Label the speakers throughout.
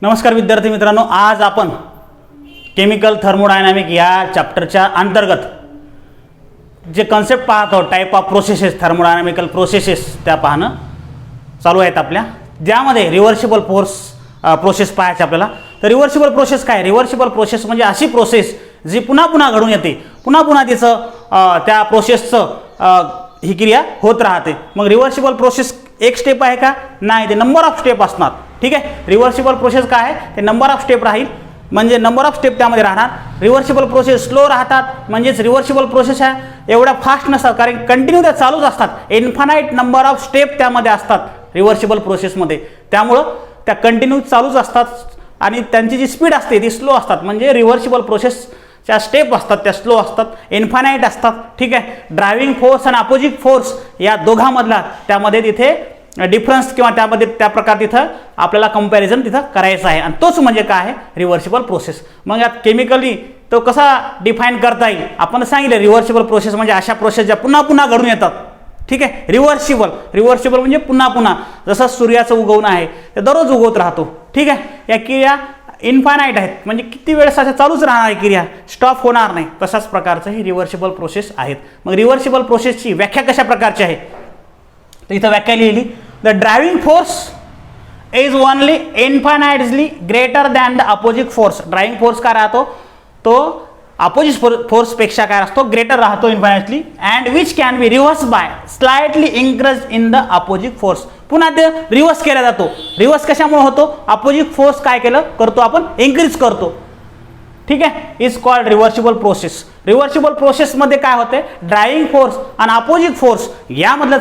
Speaker 1: नमस्कार विद्यार्थी मित्रांनो, आज आपण केमिकल थर्मोडायनामिक या चॅप्टरच्या अंतर्गत जे कन्सेप्ट पाहतो, टाइप ऑफ प्रोसेसेस, थर्मोडायनामिकल प्रोसेसेस त्या पाहणं चालू आहेत आपल्या, ज्यामध्ये रिव्हर्सिबल प्रोसेस पाहायचे आपल्याला. तर रिव्हर्सिबल प्रोसेस काय? रिव्हर्सिबल प्रोसेस म्हणजे अशी प्रोसेस जी पुन्हा पुन्हा घडून येते, पुन्हा पुन्हा तिचं त्या प्रोसेसचं ही क्रिया होत राहते. मग रिव्हर्सिबल प्रोसेस एक स्टेप आहे का? नाही, ते नंबर ऑफ स्टेप असणार. ठीक आहे, रिव्हर्सिबल प्रोसेस काय आहे? ते नंबर ऑफ स्टेप राहील, म्हणजे नंबर ऑफ स्टेप त्यामध्ये राहणार. रिव्हर्सिबल प्रोसेस स्लो राहतात, म्हणजेच रिव्हर्सिबल प्रोसेस आहे एवढ्या फास्ट नसतात, कारण कंटिन्यू त्या चालूच असतात. इन्फानाईट नंबर ऑफ स्टेप त्यामध्ये असतात रिव्हर्सिबल प्रोसेसमध्ये, त्यामुळं त्या कंटिन्यू चालूच असतात आणि त्यांची जी स्पीड असते ती स्लो असतात. म्हणजे रिव्हर्सिबल प्रोसेसच्या स्टेप असतात त्या स्लो असतात, इन्फानाईट असतात. ठीक आहे, ड्रायव्हिंग फोर्स आणि अपोजिट फोर्स या दोघांमधला त्यामध्ये तिथे डिफरन्स किंवा त्यामध्ये त्या प्रकार तिथं आपल्याला कंपॅरिझन तिथं करायचं आहे, आणि तोच म्हणजे काय आहे? Reversible process. मग यात केमिकली तो कसा डिफाईन करता येईल? आपण सांगितलं रिव्हर्सिबल प्रोसेस म्हणजे अशा प्रोसेस ज्या पुन्हा पुन्हा घडून येतात. ठीक आहे, रिव्हर्सिबल म्हणजे पुन्हा पुन्हा, जसं सूर्याचं उगवणं आहे ते दररोज उगवत राहतो. ठीक आहे, या क्रिया इन्फानाईट आहेत, म्हणजे किती वेळेस अशा चालूच राहणार आहे क्रिया, स्टॉप होणार नाही. तशाच प्रकारचं हे रिव्हर्सिबल प्रोसेस आहेत. मग रिव्हर्सिबल प्रोसेसची व्याख्या कशा प्रकारची आहे? तर इथं व्याख्या लिहिली, the driving force is only infinitely greater than the opposite force. Driving force काय राहतो? तो अपोजिट फोर्सपेक्षा काय असतो? ग्रेटर राहतो infinitely, and which can be reverse by slightly increase in the opposite force. पुन्हा ते रिव्हर्स केला जातो. रिव्हर्स कशामुळे होतो? अपोजिट फोर्स काय केलं करतो आपण? इन्क्रीज करतो. ठीक आहे, is called reversible process. Reversible प्रोसेसमध्ये काय होते? ड्रायव्हिंग फोर्स आणि अपोजिट फोर्स यामधलं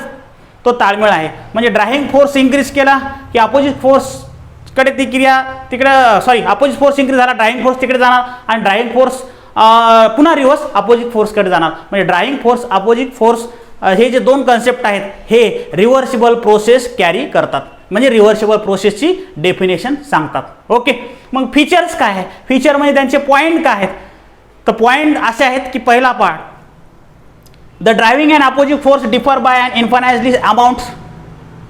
Speaker 1: तो ताळमेळ आहे. म्हणजे ड्रायव्हिंग फोर्स इन्क्रीज केला की अपोजिट फोर्सकडे ती क्रिया अपोजिट फोर्स इन्क्रीज झाला, ड्रायव्हिंग फोर्स तिकडे जाणार, आणि ड्रायव्हिंग फोर्स पुन्हा रिव्हर्स अपोजिट फोर्सकडे जाणार. म्हणजे ड्रायव्हिंग फोर्स, अपोजिट फोर्स हे जे दोन कन्सेप्ट आहेत हे रिव्हर्सिबल प्रोसेस कॅरी करतात, म्हणजे रिव्हर्सिबल प्रोसेसची डेफिनेशन सांगतात. ओके, मग फीचर्स काय आहे? फीचर म्हणजे त्यांचे पॉईंट काय आहेत? तर पॉईंट असे आहेत की पहिला part, the driving and opposite force differ by and infinitely amounts.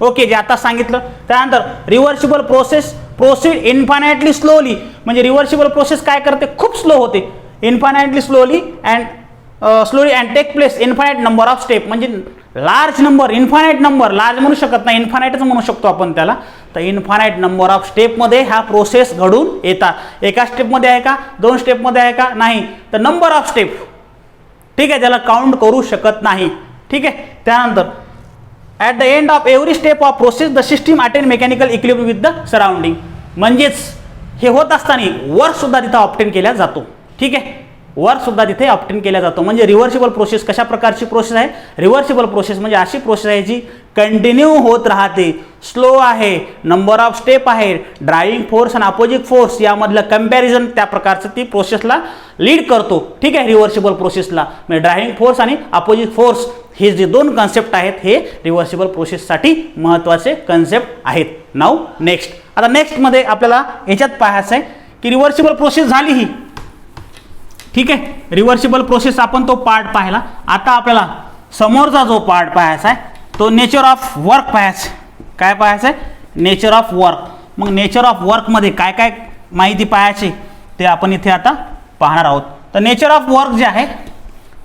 Speaker 1: Okay, जे आता सांगितलं. त्यानंतर reversible process proceed infinitely slowly, म्हणजे रिव्हर्सिबल प्रोसेस काय करते? खूप स्लो होते. Infinitely slowly and take place infinite number of step, म्हणजे large number, infinite number, large म्हणू शकत नाही, इन्फानाइटच म्हणू शकतो आपण त्याला. तर इन्फानाइट नंबर ऑफ स्टेपमध्ये ह्या प्रोसेस घडून येतात. एका स्टेपमध्ये आहे का? दोन स्टेपमध्ये आहे का? नाही, तर नंबर ऑफ स्टेप. ठीक आहे, त्याला काउंट करू शकत नाही. ठीक आहे, त्यानंतर at the end of every step of process the system attain mechanical equilibrium with the surrounding. म्हणजेच हे होत असताना वर्क सुद्धा तिथं ऑब्टेन केला जातो. ठीक आहे, वर्क सुद्धा तिथे ऑब्टेन केला जातो. म्हणजे रिव्हर्सिबल प्रोसेस कशा प्रकारची प्रोसेस आहे? रिव्हर्सिबल प्रोसेस म्हणजे अशी प्रोसेस आहे जी कंटिन्यू होत राहते, स्लो आहे, नंबर ऑफ स्टेप आहे, ड्रायव्हिंग फोर्स आणि अपोजिट फोर्स यामधलं कंपॅरिझन त्या प्रकारचं ती प्रोसेसला लीड करतो. ठीक आहे, रिव्हर्सिबल प्रोसेसला म्हणजे ड्रायव्हिंग फोर्स आणि अपोजिट फोर्स हे जे दोन कन्सेप्ट आहेत हे रिव्हर्सिबल प्रोसेससाठी महत्त्वाचे कन्सेप्ट आहेत. Now next. आता नेक्स्टमध्ये आपल्याला ह्याच्यात पाहायचं आहे की रिव्हर्सिबल प्रोसेस झाली ही. ठीक आहे, रिव्हर्सिबल प्रोसेस आपण तो पार्ट पाहिला. आता आपल्याला समोरचा जो पार्ट पाहायचा आहे तो नेचर ऑफ वर्क पाहायचा. काय पाहायचं आहे? Nature of work. मग नेचर ऑफ वर्कमध्ये काय काय माहिती पाहायची ते आपण इथे आता पाहणार आहोत. तर नेचर ऑफ वर्क जे आहे,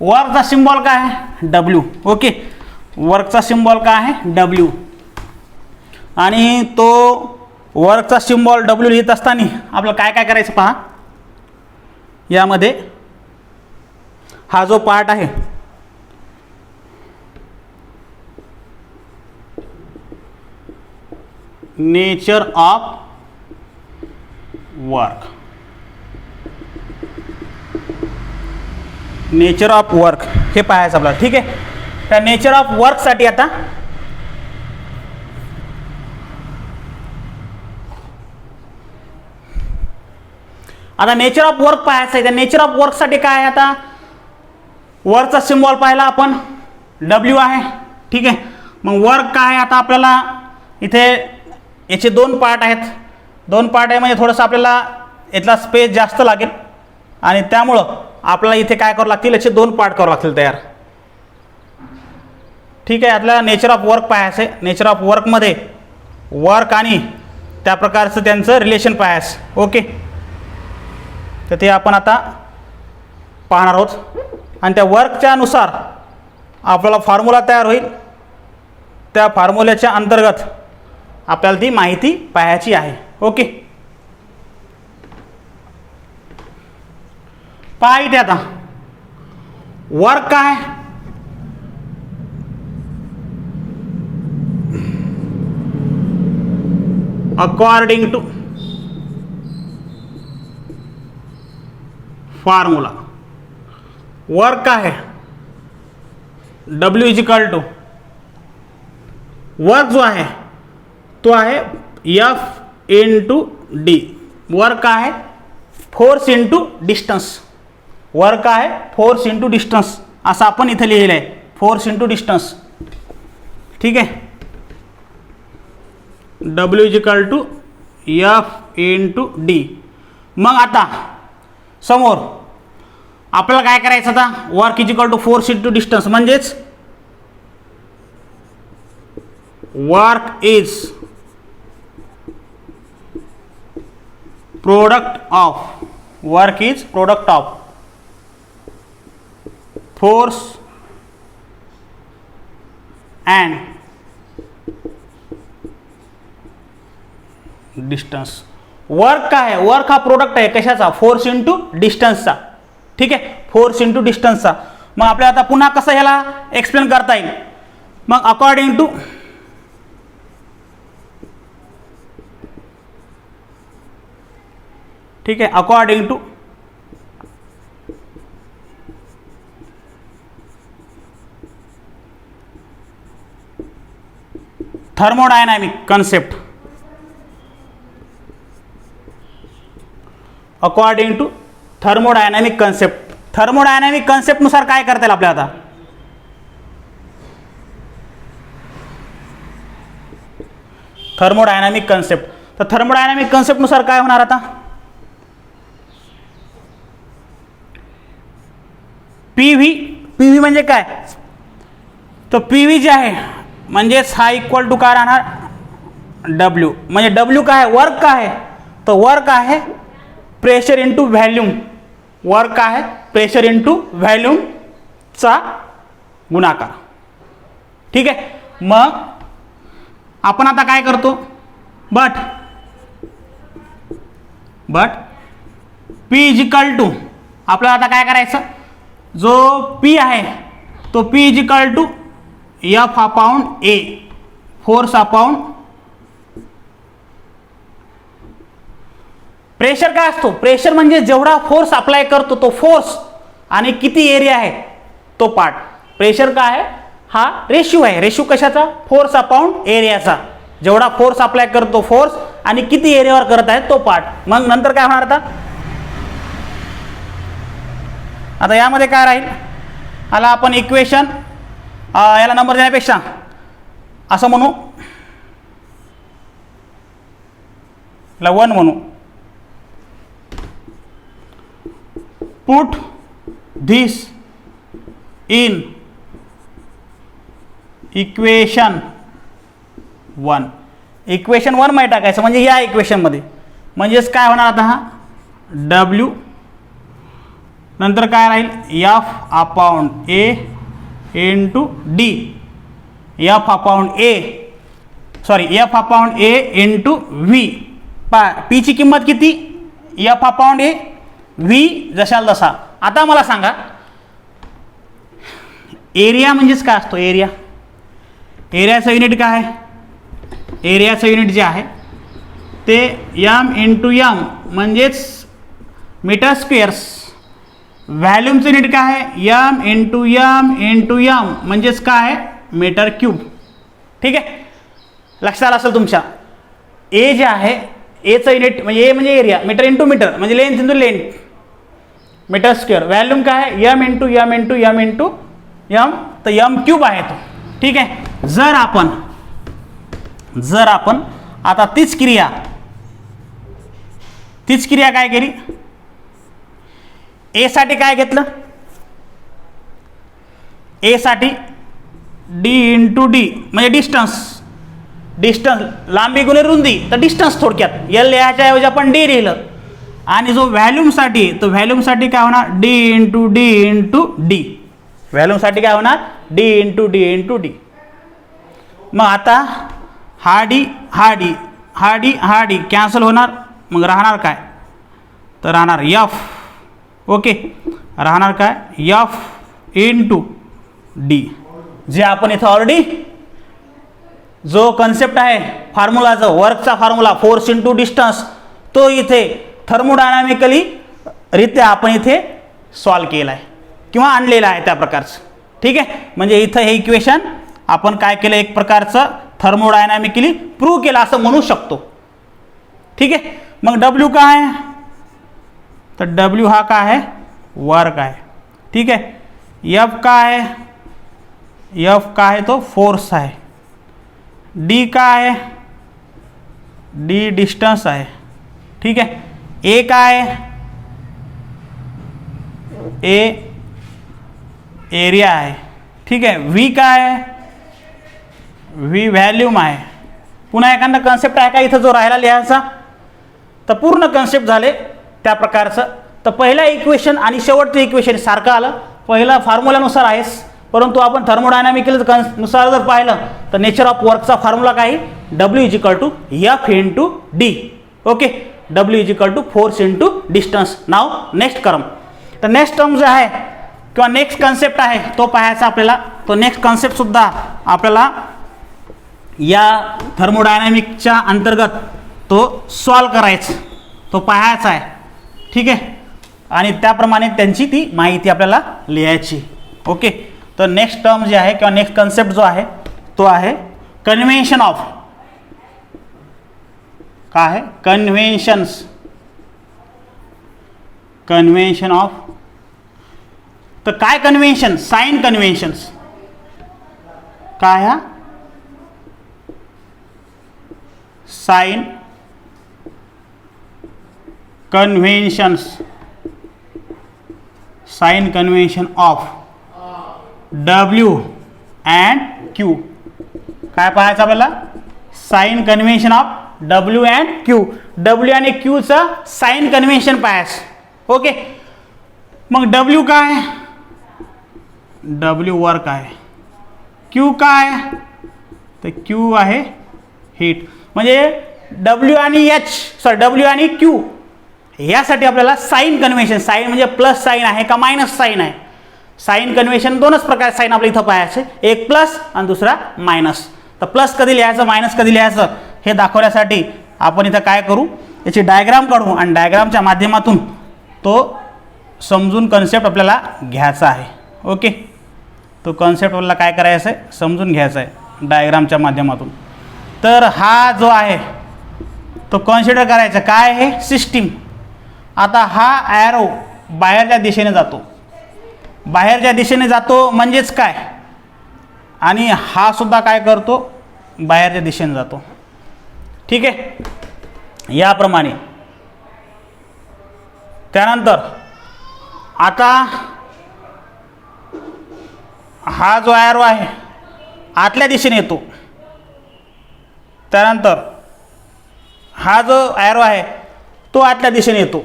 Speaker 1: वर्कचा सिम्बॉल काय आहे? डब्ल्यू. ओके, वर्कचा सिम्बॉल काय आहे? डब्ल्यू. आणि तो वर्कचा सिम्बॉल डब्ल्यू लिहित असताना आपल्याला काय काय करायचं पहा. यामध्ये हा जो पार्ट आहे nature of work, nature of work हे पाहायचं आपल्याला. ठीक आहे, त्या नेचर ऑफ वर्कसाठी आता नेचर ऑफ वर्क पाहायचं आहे. त्या नेचर ऑफ वर्कसाठी काय आहे? आता वर्कचा सिम्बॉल पाहिला आपण, डब्ल्यू आहे. ठीक आहे, मग वर्क काय आहे? आता आपल्याला इथे याचे दोन पार्ट आहेत. दोन पार्ट आहे म्हणजे थोडंसं आपल्याला यातला स्पेस जास्त लागेल, आणि त्यामुळं आपल्याला इथे काय करावं लागतील? याचे दोन पार्ट करावं लागतील तयार. ठीक आहे, आपल्याला नेचर ऑफ वर्क पाहायचं आहे. नेचर ऑफ वर्कमध्ये वर्क आणि त्या प्रकारचं त्यांचं रिलेशन पाहायचं. ओके, तर ते आपण आता पाहणार आहोत. आणि त्या वर्कच्या अनुसार आपल्याला फॉर्म्युला तयार होईल. त्या फॉर्म्युल्याच्या अंतर्गत आपल्याला ती माहिती पाहायची आहे. ओके, पहा इथे आता वर्क काय, अकॉर्डिंग टू फॉर्म्युला वर्क आहे W इजिकल टू वर्क जो आहे तो आहे F इंटू डी. वर्क आहे फोर्स इंटू डिस्टन्स. वर्क आहे फोर्स इंटू डिस्टन्स असं आपण इथे लिहिलं आहे, फोर्स इंटू डिस्टन्स. ठीक आहे, W इजिकल टू F इंटू डी. मग आता समोर आपल्याला काय करायचं, आता वर्क इजिकल टू फोर्स इंटू डिस्टन्स म्हणजेच work is product of, work is product of force and distance. Work काय आहे, वर्क हा प्रोडक्ट आहे कशाचा, फोर्स इंटू डिस्टन्सचा. ठीक आहे, फोर्स इंटू डिस्टन्सचा. मग आपल्याला आता पुन्हा कसं ह्याला एक्सप्लेन करता येईल, मग अकॉर्डिंग टू ठीक आहे, according to thermodynamic concept, according to thermodynamic concept. Thermodynamic कन्सेप्टनुसार काय करता येईल आपल्याला आता, थर्मोडायनामिक कन्सेप्ट. तर थर्मोडायनामिक कन्सेप्टनुसार काय होणार आता, पी व्ही म्हणजे काय, तर पी व्ही जे आहे म्हणजेच हा इक्वल टू काय राहणार, डब्ल्यू. म्हणजे डब्ल्यू काय आहे, वर्क काय आहे, तर वर्क आहे प्रेशर इंटू व्हॅल्यूम. वर्क आहे प्रेशर इंटू व्हॅल्यूमचा गुणाकार. ठीक आहे, मग आपण आता काय करतो, बट पी इजिकल टू आपल्याला आता काय करायचं, जो पी आहे तो P equal to F upon A, force upon pressure. काय असतो प्रेशर, म्हणजे जेवढा फोर्स अप्लाय करतो तो फोर्स आणि किती एरिया आहे तो पार्ट. प्रेशर काय आहे, हा रेशिओ आहे. रेशिओ कशाचा, फोर्स अपॉन एरियाचा. जेवढा फोर्स अप्लाय करतो फोर्स आणि किती एरियावर करत आहे तो पार्ट. मग नंतर काय होणार, आता यामध्ये काय राहील, आला आपण इक्वेशन याला नंबर देण्यापेक्षा असं म्हणू, याला 1 म्हणू. Put this in equation 1. Equation 1 मध्ये टाकायचं, म्हणजे या इक्वेशनमध्ये. म्हणजेच काय होणार आता, हा डब्ल्यू नंतर काय राहील एफ अपॉन ए इंटू डी, एफ अपॉन ए इंटू व्ही. पीची किंमत किती, एफ अपॉन ए, व्ही जशाला तसा. आता मला सांगा एरिया म्हणजेच काय असतो, एरिया. एरियाचं युनिट काय आहे, एरियाचं युनिट जे आहे ते एम इंटू एम म्हणजेच मीटर स्क्वेअर्स. व्हॅल्यूमचं युनिट काय आहे, एम इंटू एम म्हणजेच काय आहे, मीटर क्यूब. ठीक आहे, लक्षात आलं असेल तुमच्या. ए जे आहे एचं युनिट म्हणजे ए म्हणजे एरिया, मीटर इंटू मीटर म्हणजे length into length, metre square. Volume काय आहे, एम इंटू एम, तर एम क्यूब आहे तो. ठीक आहे, जर आपण आता तीच क्रिया काय केली, ए साठी काय घेतलं, ए साठी डी इंटू डी म्हणजे डिस्टन्स. डिस्टन्स, लांबी गुणिले रुंदी, तर डिस्टन्स थोडक्यात एल लिहायच्या ऐवजी आपण डी लिहिलं. आणि जो व्हॅल्यूमसाठी, तो व्हॅल्यूमसाठी काय होणार, डी इंटू डी. व्हॅल्यूमसाठी काय होणार, डी इंटू डी. मग आता हा डी कॅन्सल होणार. मग राहणार काय, तर राहणार एफ. ओके, राहणार काय, एफ इंटू डी. जे आपण इथं ऑलरेडी जो कन्सेप्ट आहे फॉर्म्युलाचा, वर्कचा फॉर्म्युला फोर्स इंटू डिस्टन्स, तो इथे थर्मोडायनामिकली रित्या आपण इथे सॉल्व केला आहे किंवा आणलेला आहे त्या प्रकारचं. ठीक आहे, म्हणजे इथं हे इक्वेशन आपण काय केलं, एक प्रकारचं थर्मोडायनामिकली प्रूव्ह केलं असं म्हणू शकतो. ठीक आहे, मग डब्ल्यू काय आहे, तर डब्ल्यू हा काय आहे, वर्क आहे. ठीक आहे, एफ काय आहे, एफ काय आहे, तो फोर्स आहे. डी काय आहे, डी डिस्टन्स आहे. ठीक आहे, ए काय आहे, ए एरिया आहे. ठीक आहे, व्ही काय आहे, व्ही व्हॅल्यूम आहे. पुन्हा एखादा कन्सेप्ट आहे का इथं जो राहिला लिहायचा, तर पूर्ण कन्सेप्ट झाले त्या प्रकारचं. तर पहिला इक्वेशन आणि शेवटचं इक्वेशन सारखं आलं. पहिला फॉर्म्युलानुसार आहेस, परंतु आपण थर्मोडायनामिकल नुसार जर पाहिलं तर नेचर ऑफ वर्कचा फॉर्म्युला काय, W is equal to F into D. Okay, W is equal to force into distance. Now next term. तर नेक्स्ट टर्म जो आहे किंवा नेक्स्ट कन्सेप्ट आहे तो पाहायचा आपल्याला. तो नेक्स्ट कन्सेप्टसुद्धा आपल्याला या थर्मोडायनामिकच्या अंतर्गत तो सॉल्व करायचा, तो पाहायचा आहे. ठीक आहे, आणि त्याप्रमाणे त्यांची ती माहिती आपल्याला लिहायची. ओके, तर नेक्स्ट टर्म जे आहे किंवा नेक्स्ट कन्सेप्ट जो आहे तो आहे कन्व्हेन्शन ऑफ, काय आहे, कन्व्हेन्शन ऑफ. तर काय कन्व्हेन्शन, साइन कन्व्हेन्शन्स. काय हा, sign conventions, sign convention of W and Q. काय पाहायचं आपल्याला, sign convention of W and Q. W आणि क्यूचा साइन कन्व्हेन्शन पाहायचं. ओके, मग डब्ल्यू काय, डब्ल्यू वर्क आहे. क्यू काय, तर क्यू आहे हीट. म्हणजे डब्ल्यू आणि डब्ल्यू आणि क्यू यासाठी आपल्याला साइन कन्व्हेन्शन, साइन म्हणजे प्लस साइन आहे का मायनस साइन आहे. साइन कन्व्हेन्शन दोनच प्रकार साइन आपल्या इथं पाहायचे, एक प्लस आणि दुसरा मायनस. तर प्लस कधी लिहायचं, मायनस कधी लिहायचं हे दाखवण्यासाठी आपण इथं काय करू, याची डायग्राम काढू आणि डायग्रामच्या माध्यमातून तो समजून कन्सेप्ट आपल्याला घ्यायचा आहे. ओके, तो कन्सेप्ट आपल्याला काय करायचं आहे, समजून घ्यायचा आहे डायग्रामच्या माध्यमातून. तर हा जो आहे तो कन्सिडर करायचा काय आहे, सिस्टीम. आता हा ॲरो बाहेरच्या दिशेने जातो, बाहेरच्या दिशेने जातो म्हणजेच काय, आणि हा सुद्धा काय करतो, बाहेरच्या दिशेने जातो. ठीक आहे, याप्रमाणे. त्यानंतर आता हा जो ॲरो आहे आतल्या दिशेने येतो. त्यानंतर हा जो ॲरो आहे तो आतल्या दिशेने येतो.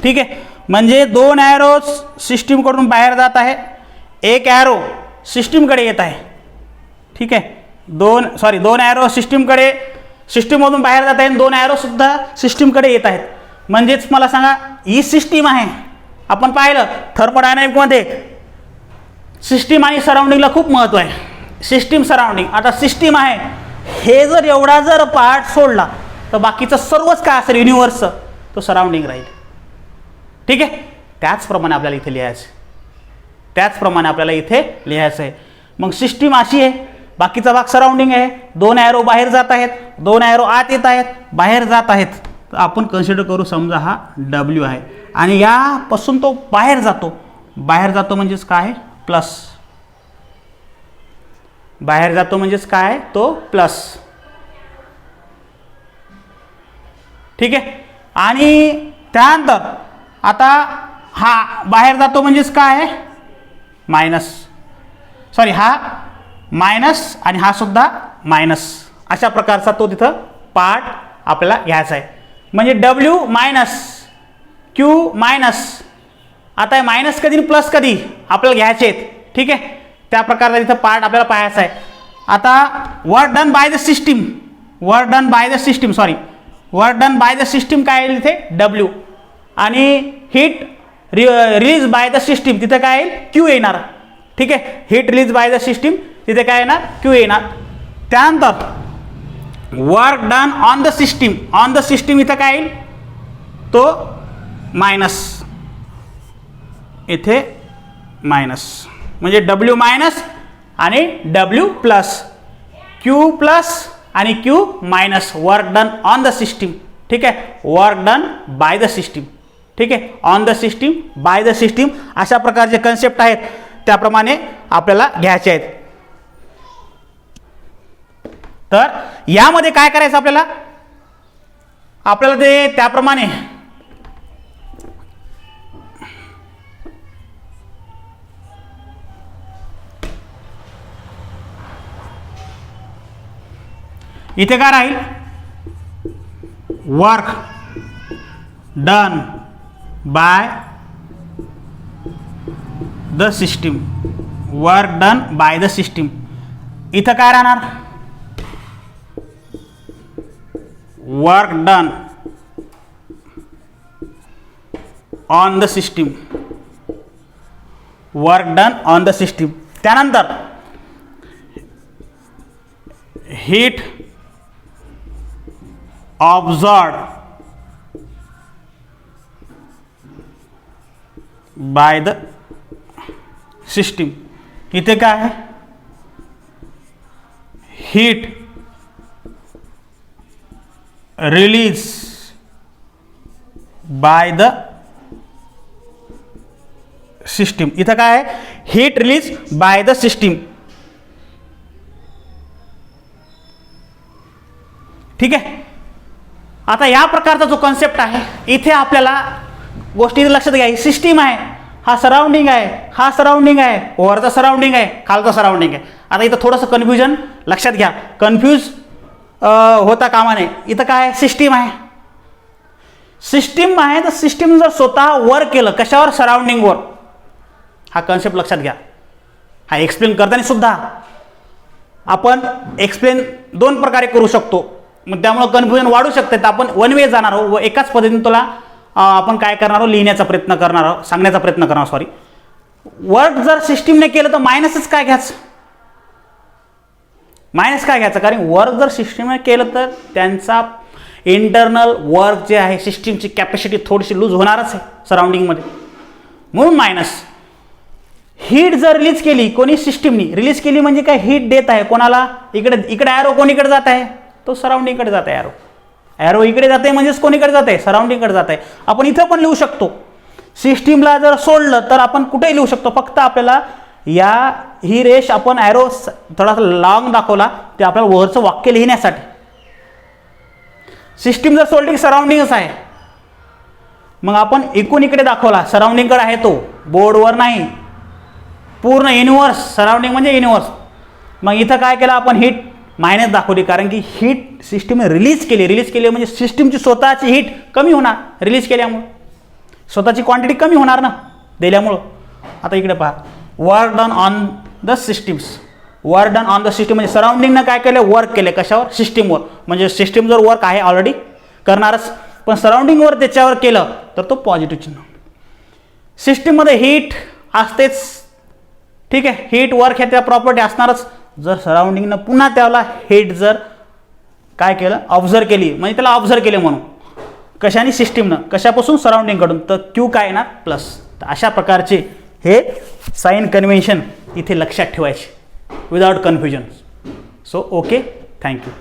Speaker 1: ठीक आहे, म्हणजे दोन ॲरो सिस्टीमकडून बाहेर जात आहे, एक ॲरो सिस्टीमकडे येत आहे. ठीक आहे, दोन ॲरो सिस्टीममधून बाहेर जात आहे आणि दोन ॲरोसुद्धा सिस्टीमकडे येत आहेत. म्हणजेच मला सांगा, ही सिस्टीम आहे. आपण पाहिलं थर्मोडायनामिकमध्ये सिस्टीम आणि सराउंडिंगला खूप महत्त्व आहे. सिस्टीम सराउंडिंग, आता सिस्टीम आहे, हे जर एवढा जर पार्ट सोडला तर बाकीचं सर्वच काय असेल युनिवर्सचं, तो सराउंडिंग राहील. ठीक आहे, त्याचप्रमाणे आपल्याला इथे लिहायचं आहे. मग सिस्टीम अशी आहे, बाकीचा भाग सराउंडिंग आहे. दोन ॲरो बाहेर जात आहेत, दोन ॲरो आत येत आहेत, बाहेर जात आहेत. तर आपण कन्सिडर करू, समजा हा डब्ल्यू आहे आणि यापासून तो बाहेर जातो. बाहेर जातो म्हणजेच काय, प्लस. बाहेर जातो म्हणजेच काय, तो प्लस. ठीक आहे, आणि त्यानंतर आता हा बाहेर जातो म्हणजेच काय आहे, मायनस. हा मायनस आणि हा सुद्धा मायनस अशा प्रकारचा तो तिथं पार्ट आपल्याला घ्यायचा आहे. म्हणजे डब्ल्यू मायनस क्यू मायनस, आता हे मायनस कधी प्लस कधी आपल्याला घ्यायचे आहेत. ठीक आहे, त्या प्रकारचा तिथं पार्ट आपल्याला पाहायचा आहे. आता work done by the system, work done by the system, sorry work done by the system काय येईल इथे डब्ल्यू, आणि heat release by the system तिथे काय येईल क्यू येणार. ठीक आहे, heat release by the system तिथे काय येणार क्यू येणार. त्यानंतर work done on the system, on the system इथं काय येईल तो मायनस, इथे मायनस, म्हणजे डब्ल्यू मायनस आणि डब्ल्यू प्लस, क्यू प्लस आणि Q minus, work done on the system. ठीक आहे, work done by the system. ठीक आहे, on the system by the system अशा प्रकारचे कन्सेप्ट आहेत, त्याप्रमाणे आपल्याला घ्यायचे आहेत. तर यामध्ये काय करायचं आपल्याला, आपल्याला ते त्याप्रमाणे इथे काय राहील work done by the system, work done by the system. इथं काय राहणार work done on the system, work done on the system. त्यानंतर हीट ऑब्झर्व्ड बाय द सिस्टीम. इथे काय आहे heat release by the system. इथं काय आहे heat release by the system. ठीक आहे, आता या प्रकारचा जो कॉन्सेप्ट आहे इथे आपल्याला गोष्टी लक्षात घ्या. सिस्टीम आहे, हा सराउंडिंग आहे, हा सराउंडिंग आहे, वरचा सराउंडिंग आहे, खालचा सराउंडिंग आहे. आता इथं थोडंसं कन्फ्युजन लक्षात घ्या, कन्फ्यूज होता कामा नये. इथं काय सिस्टीम आहे, सिस्टीम आहे तर सिस्टीम जर स्वतः वर्क केलं कशावर सराउंडिंगवर, हा कन्सेप्ट लक्षात घ्या. हा एक्सप्लेन करताना सुद्धा आपण एक्सप्लेन दोन प्रकारे करू शकतो, मग त्यामुळे कन्फ्युजन वाढू शकते. तर आपण वन वे जाणार आहोत व एकाच पद्धतीने तुला आपण काय करणार आहोत लिहिण्याचा प्रयत्न करणार आहोत, सांगण्याचा प्रयत्न करणार. सॉरी, वर्क जर सिस्टीमने केलं तर मायनसच काय घ्यायचं, मायनस काय घ्यायचं, कारण वर्क जर सिस्टीमने केलं तर त्यांचा इंटरनल वर्क जे आहे सिस्टीमची कॅपॅसिटी थोडीशी लूज होणारच आहे सराउंडिंगमध्ये, म्हणून मायनस. हीट जर रिलीज केली कोणी सिस्टीमनी रिलीज केली म्हणजे काय हीट देत आहे कोणाला, इकडे इकडे ॲरो कोणीकडे जात आहे तो सराउंडिंगकडे जात आहे. ॲरो ॲरो इकडे जाते म्हणजेच कोणीकडे जात आहे सराउंडिंगकडे जात आहे. आपण इथं पण लिहू शकतो, सिस्टीमला जर सोडलं तर आपण कुठेही लिहू शकतो, फक्त आपल्याला ही रेष आपण ॲरो थोडासा लॉंग दाखवला ते आपल्याला वरचं वाक्य लिहिण्यासाठी. सिस्टीम जर सोडली की सराउंडिंगच आहे, मग आपण एकूण इकडे दाखवला सराउंडिंगकडे आहे तो, बोर्डवर नाही, पूर्ण युनिवर्स, सराउंडिंग म्हणजे युनिवर्स. मग इथं काय केलं आपण हीट मायनस दाखवली, कारण की हीट सिस्टीमने रिलीज केली म्हणजे सिस्टीमची स्वतःची हीट कमी होणार, रिलीज केल्यामुळं स्वतःची क्वांटिटी कमी होणार ना दिल्यामुळं. आता इकडे पहा work done on the systems, work done on the system म्हणजे सराउंडिंगनं काय केलं वर्क केले कशावर सिस्टीमवर, म्हणजे सिस्टीम जर वर्क आहे ऑलरेडी करणारच, पण सराउंडिंगवर त्याच्यावर केलं तर तो पॉझिटिव्ह चिन्ह. सिस्टीममध्ये हीट असतेच, ठीक आहे, हीट वर्क ह्या त्या प्रॉपर्टी असणारच. जर सराउंडिंगनं पुन्हा त्याला हीट जर काय केलं ऑब्झर्व केली म्हणजे त्याला ऑब्झर्व केले म्हणून कशाने सिस्टीमनं, कशापासून सराउंडिंगकडून, तर क्यू काय येणार प्लस. तर अशा प्रकारचे हे साइन कन्व्हेन्शन इथे लक्षात ठेवायचे without confusion. So okay, thank you.